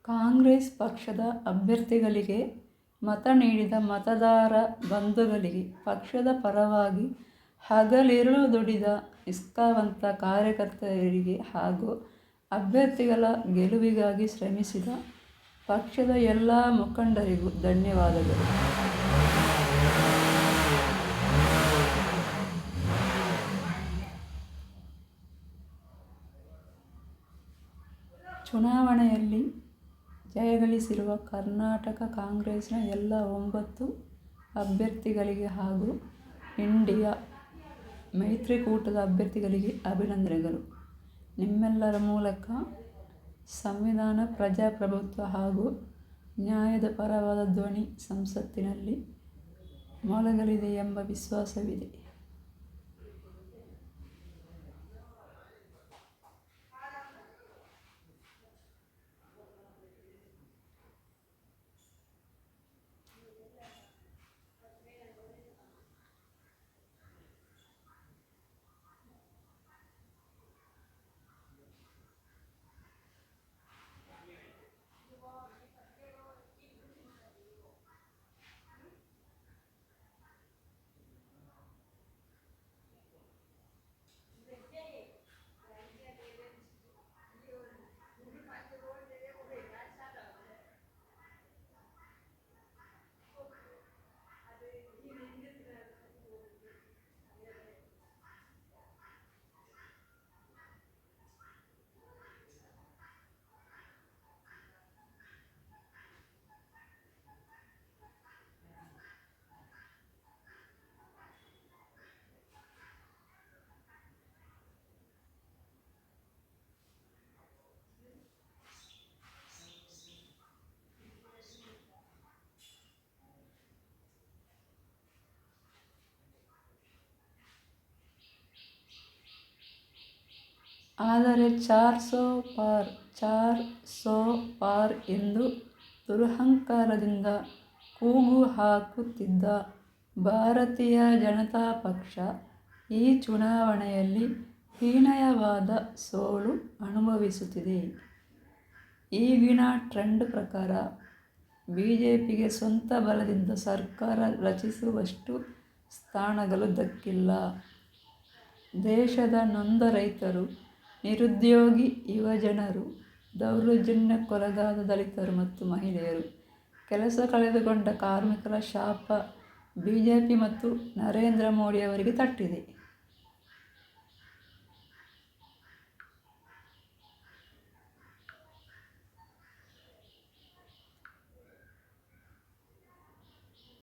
ಕಾಂಗ್ರೆಸ್ ಪಕ್ಷದ ಅಭ್ಯರ್ಥಿಗಳಿಗೆ ಮತ ನೀಡಿದ ಮತದಾರ ಬಂಧುಗಳಿಗೆ, ಪಕ್ಷದ ಪರವಾಗಿ ಹಗಲಿರುಳು ದುಡಿದ ನಿಷ್ಠಾವಂತ ಕಾರ್ಯಕರ್ತರಿಗೆ ಹಾಗೂ ಅಭ್ಯರ್ಥಿಗಳ ಗೆಲುವಿಗಾಗಿ ಶ್ರಮಿಸಿದ ಪಕ್ಷದ ಎಲ್ಲ ಮುಖಂಡರಿಗೂ ಧನ್ಯವಾದಗಳು. ಚುನಾವಣೆಯಲ್ಲಿ ಜಯಗಳಿಸಿರುವ ಕರ್ನಾಟಕ ಕಾಂಗ್ರೆಸ್ನ ಎಲ್ಲ 9 ಅಭ್ಯರ್ಥಿಗಳಿಗೆ ಹಾಗೂ ಇಂಡಿಯಾ ಮೈತ್ರಿಕೂಟದ ಅಭ್ಯರ್ಥಿಗಳಿಗೆ ಅಭಿನಂದನೆಗಳು. ನಿಮ್ಮೆಲ್ಲರ ಮೂಲಕ ಸಂವಿಧಾನ, ಪ್ರಜಾಪ್ರಭುತ್ವ ಹಾಗೂ ನ್ಯಾಯದ ಪರವಾದ ಧ್ವನಿ ಸಂಸತ್ತಿನಲ್ಲಿ ಮೊಳಗಲಿದೆ ಎಂಬ ವಿಶ್ವಾಸವಿದೆ. ಆದರೆ 400 ಪಾರ್ ಎಂದು ದುರಹಂಕಾರದಿಂದ ಕೂಗು ಹಾಕುತ್ತಿದ್ದ ಭಾರತೀಯ ಜನತಾ ಪಕ್ಷ ಈ ಚುನಾವಣೆಯಲ್ಲಿ ಹೀನಾಯವಾದ ಸೋಲು ಅನುಭವಿಸುತ್ತಿದೆ. ಈಗಿನ ಟ್ರೆಂಡ್ ಪ್ರಕಾರ ಬಿಜೆಪಿಗೆ ಸ್ವಂತ ಬಲದಿಂದ ಸರ್ಕಾರ ರಚಿಸುವಷ್ಟು ಸ್ಥಾನಗಳು ದಕ್ಕಿಲ್ಲ. ದೇಶದ ನೊಂದ ರೈತರು, ನಿರುದ್ಯೋಗಿ ಯುವಜನರು, ದೌರ್ಜನ್ಯಕ್ಕೊಳಗಾದ ದಲಿತರು ಮತ್ತು ಮಹಿಳೆಯರು, ಕೆಲಸ ಕಳೆದುಕೊಂಡ ಕಾರ್ಮಿಕರ ಶಾಪ ಬಿಜೆಪಿ ಮತ್ತು ನರೇಂದ್ರ ಮೋದಿ ಅವರಿಗೆ ತಟ್ಟಿದೆ.